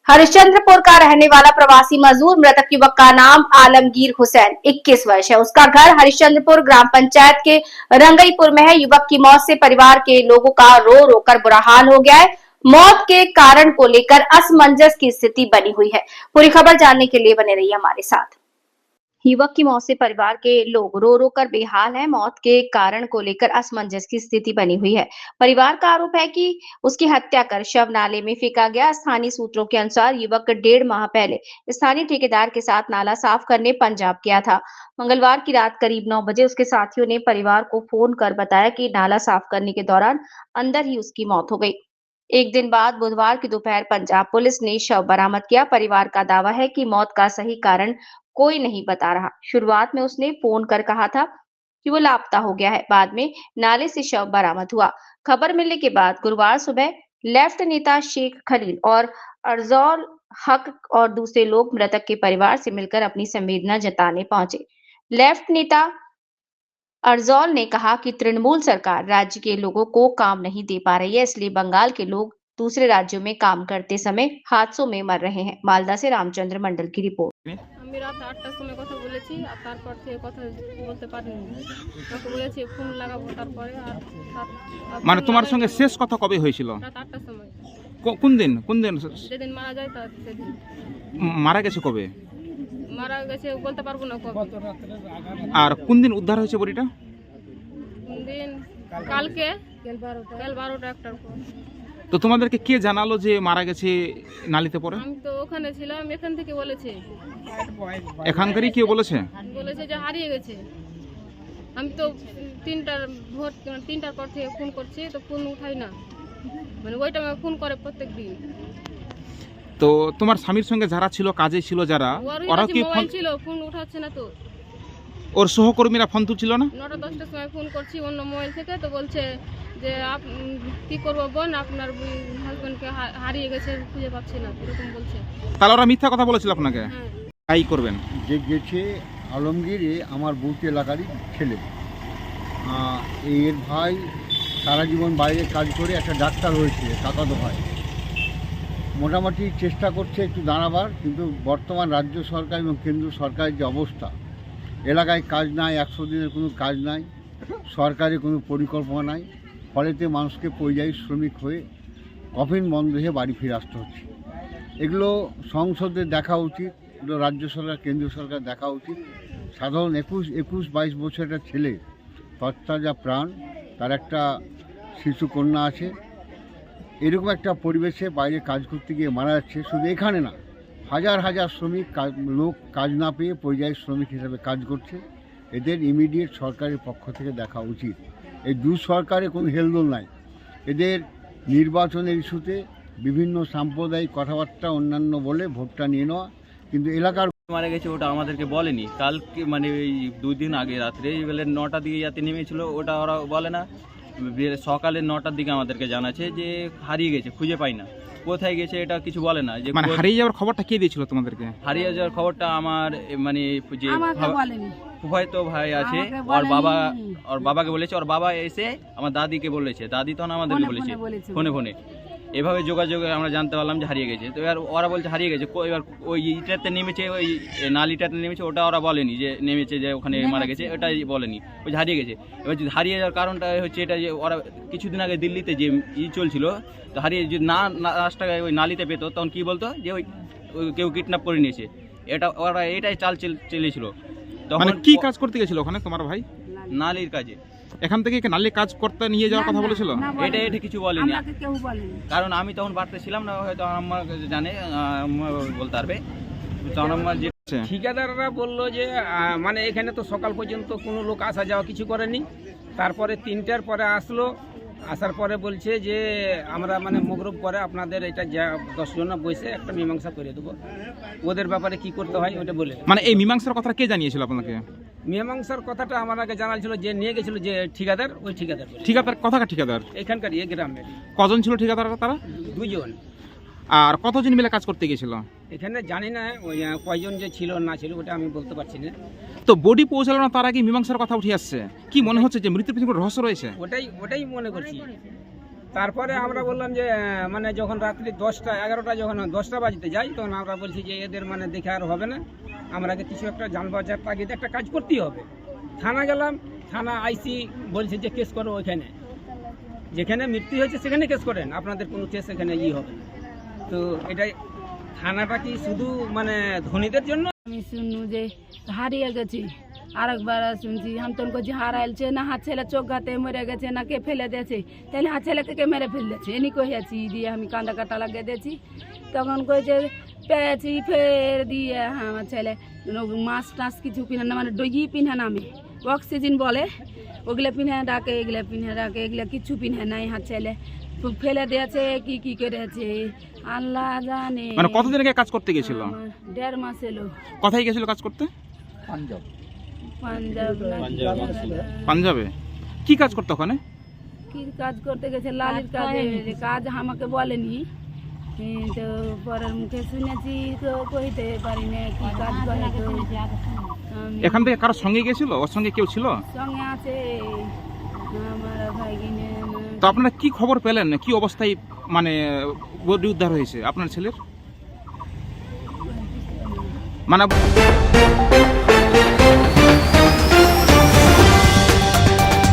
हरिश्चंद्रपुर का रहने वाला प्रवासी मजदूर मृतक युवक का नाम आलमगीर हुसैन 21 वर्ष है। उसका घर हरिश्चंद्रपुर ग्राम पंचायत के रंगईपुर में है। युवक की मौत से परिवार के लोगों का रो रो कर बुरा हाल हो गया है। मौत के कारण को लेकर असमंजस की स्थिति बनी हुई है। पूरी खबर जानने के लिए बने रहिए हमारे साथ। युवक की मौत से परिवार के लोग रो रो कर बेहाल हैं। मौत के कारण को लेकर असमंजस की स्थिति बनी हुई है। परिवार का आरोप है कि उसकी हत्या कर शव नाले में फेंका गया। स्थानीय सूत्रों के अनुसार युवक 1.5 माह पहले स्थानीय ठेकेदार के साथ नाला साफ करने पंजाब गया था। मंगलवार की रात करीब 9 बजे उसके साथियों ने परिवार को फोन कर बताया कि नाला साफ करने के दौरान अंदर ही उसकी मौत हो गई। एक दिन बाद बुधवार की दोपहर पंजाब पुलिस ने शव बरामद किया। परिवार का दावा है कि मौत का सही कारण कोई नहीं बता रहा। शुरुआत में उसने फोन कर कहा था कि वो लापता हो गया है। बाद में नाले से शव बरामद हुआ। खबर मिलने के बाद गुरुवार सुबह लेफ्ट नेता शेख खलील और अर्जौल हक और दूसरे लोग मृतक के परिवार से मिलकर अपनी संवेदना जताने पहुंचे। लेफ्ट नेता अर्जौल ने कहा कि तृणमूल सरकार राज्य के लोगों को काम नहीं दे पा रही है, इसलिए बंगाल के लोग दूसरे राज्यों में काम करते समय हादसों में मर रहे हैं। मालदा से रामचंद्र मंडल की रिपोर्ट। আমি রাত ৮টার সময় কথা বলেছি আর তারপর থেকে কথা বলতে পারিনি। তাকে বলেছি ফোন লাগাবো তারপরে আর মানে তোমার সঙ্গে শেষ কথা কবে হয়েছিল? রাত ৮টার সময়। কোন দিন যেদিন মারা যায় তার সেদিন। মারা গেছে কবে? মারা গেছে বলতে পারবো না কবে। আর কোন দিন উদ্ধার হয়েছে বডিটা? দিন কালকে কাল 12টা 1টার পর। তো তোমাদেরকে কে জানালো যে মারা গেছে নালিতে পড়ে? আমি তো ওখানে ছিলাম, এখান থেকে বলেছে। এখানকারই কেউ বলেছে? বলেছে যে হারিয়ে গেছে। আমি তো 3টার পর থেকে ফোন করছি, তো ফোন উঠাই না। মানে ওই টাইমে ফোন করে প্রত্যেকদিন। তো তোমার স্বামীর সঙ্গে যারা ছিল, কাজে ছিল যারা, ওরা কি মোবাইল ছিল, ফোন উঠাচ্ছে না তো। ওর সহকর্মীরা ফোন তুলছিল না? 9টা 10টার সময় ফোন করছি অন্য মোবাইল থেকে, তো বলছে যে কি করবো বোন, আপনার হাজবেন্ডকে হারিয়ে গেছে, খুঁজে পাচ্ছি না, এরকম বলছে। তাহলে ওরা মিথ্যা কথা বলেছিল আপনাকে? হ্যাঁ। তাই করবেন যে গেছে আলমগীর আমার বুথ এলাকারই ছেলে। এর ভাই সারা জীবন বাইরে কাজ করে একটা ডাক্তার হয়েছে, কাকাতো ভাই। মোটামুটি চেষ্টা করছে একটু দাঁড়াবার, কিন্তু বর্তমান রাজ্য সরকার এবং কেন্দ্র সরকারের যে অবস্থা, এলাকায় কাজ নাই, 100 দিনের কোনো কাজ নাই, সরকারি কোনো পরিকল্পনা নাই, ফলেতে মানুষকে পরিযায়ী শ্রমিক হয়ে কফিন বন্ধ হয়ে বাড়ি ফিরে আসতে হচ্ছে। এগুলো সংসদে দেখা উচিত, এগুলো রাজ্য সরকার কেন্দ্রীয় সরকার দেখা উচিত। সাধারণ 21-22 বছর একটা ছেলে, তৎতাজা প্রাণ, তার একটা শিশু কন্যা আছে, এরকম একটা পরিবেশে বাইরে কাজ করতে গিয়ে মারা যাচ্ছে। শুধু এখানে না, হাজার হাজার শ্রমিক লোক কাজ না পেয়ে পরিযায়ী শ্রমিক হিসাবে কাজ করছে। এদের ইমিডিয়েট সরকারের পক্ষ থেকে দেখা উচিত। এই দু সরকারে কোনো হেলদোল নাই। এদের নির্বাচনের ইস্যুতে বিভিন্ন সাম্প্রদায়িক কথাবার্তা অন্যান্য বলে ভোটটা নিয়ে নেওয়া, কিন্তু এলাকার মারা গেছে ওটা আমাদেরকে বলেনি। কালকে মানে ওই 2 দিন আগে রাত্রে বেলা 9টার দিকে যাতে নেমেছিল, ওটা ওরা বলে না। সকালে 9টার দিকে আমাদেরকে জানাচ্ছে যে হারিয়ে গেছে, খুঁজে পাই না, কোথায় গেছে এটা কিছু বলে না। যে মানে হারিয়ে যাওয়ার খবরটা কে দিয়েছিল তোমাদেরকে? হারিয়ে যাওয়ার খবরটা আমার মানে যে ফুফায়তো ভাই আছে, ওর বাবাকে বলেছে। ওর বাবা এসে আমার দাদিকে বলেছে, দাদি তখন আমাদেরকে বলেছে ফোনে এভাবে যোগাযোগে আমরা জানতে পারলাম যে হারিয়ে গেছে। তো এবার ওরা বলছে হারিয়ে গেছে। এবার ওই ইটাতে নেমেছে, ওই নালিটাতে নেমেছে, ওটা ওরা বলেনি যে নেমেছে, যে ওখানে মারা গেছে, ওটাই বলেনি, ওই যে হারিয়ে গেছে। এবার যদি হারিয়ে যাওয়ার কারণটা হচ্ছে এটা যে ওরা কিছুদিন আগে দিল্লিতে যে চলছিল, তো হারিয়ে যদি না লাস্টটা ওই নালিতে পেত, তখন কি বলতো যে ওই কেউ কিডন্যাপ করে নিয়েছে। এটা ওরা এটাই চাল চেলেছিল। তখন কি কাজ করতে গেছিল ওখানে তোমার ভাই? নালির কাজে। এখান থেকে নালি কাজ করতে নিয়ে যাওয়ার কথা বলেছিল? এটা কিছু বলেনি, কারণ আমি তখন বাড়তে ছিলাম না, হয়তো আমার জানে বলতে পারবে। ঠিকাদাররা বললো যে মানে এখানে তো সকাল পর্যন্ত কোনো লোক আসা যাওয়া কিছু করেনি। তারপরে 3টার পরে আসলো, আসার পরে বলছে যে আমরা মানে মগরব পরে আপনাদের এটা 10 জন বসে একটা মীমাংসা করে দেবো, ওদের ব্যাপারে কি করতে হয় ওটা বলে। মানে এই মীমাংসার কথা কে জানিয়েছিল আপনাকে? মীমাংসার কথাটা আমাকে জানাচ্ছিল যে নিয়ে গেছিল যে ঠিকাদার, ওই ঠিকাদার। কথাকার ঠিকাদার এখানকার গ্রামের। কজন ছিল ঠিকাদার? তারা 2 জন। আর কতজন মিলে কাজ করতে গিয়েছিল? এখানে জানি না ওই কয়জন যে ছিল না ছিল ওটা আমি বলতে পারছি না। তো বডি পৌঁছালো না তার আগে মীমাংসার কথা উঠে আসছে, কি মনে হচ্ছে যে মৃত্যুর পিছনে কোনো রহস্য রয়েছে? ওটাই মনে করছি। তারপরে আমরা বললাম যে মানে যখন রাত্রি 10টা 11টা যখন 10টা বাজতে যাই তখন আমরা বলছি যে এদের মানে দেখে আর হবে না, আমরাকে কিছু একটা জানবাজার তাগিদে একটা কাজ করতেই হবে। থানা গেলাম, থানা আইসি বলছে যে কেস করো ওইখানে, যেখানে মৃত্যু হয়েছে সেখানে কেস করেন, আপনাদের কোনো কেস এখানে হবে না। তো এটাই থানাটা কি শুধু মানে ধনীদের জন্য? আমি শুনু যে হারিয়ে গেছি, আরেকবার শুনছি হামতন করছি হারাইলছে না, হাত ছেলে চোখ ঘাতে মরে গেছে না কে ফেলে দিয়েছে, তাহলে হাত ছেলেকে কে মেরে ফেল দিয়েছে এনি কহিয়াছি দিয়ে আমি কান্দা কাটা লাগিয়ে দিয়েছি। তখন কয়েছে পেয়েছি ফের দিয়ে আমার ছেলে মাছ টাছ কিছু পিনে না, মানে ডগি পিনে নামে অক্সিজেন বলে ওগুলো পিনে ডাকে, এগুলো পিনে ডাকে, এগুলো কিছু পিনে নাই, হাত ছেলে ফেলে দিয়েছে কি করেছে আল্লাহ জানে। মানে কতদিন আগে কাজ করতে গেছিল? 1.5 মাস এলো। কোথায় গেছিল কাজ করতে? পাঞ্জাবে। কি কাজ করতে ওখানে? কি কাজ করতে গেছে লালির কাজে, কাজ আমাকে বলেনি, তো পরের মুখে শুনেছি তো কইতে পারি না কি কাজ করে। তো এখান থেকে কারোর সঙ্গে গেছিল? ওর সঙ্গে কেউ ছিল? সঙ্গে আছে আমার ভাই কিনে। তো আপনারা কি খবর পেলেন, কি অবস্থায় মানে বডি উদ্ধার হয়েছে আপনার ছেলের? মানে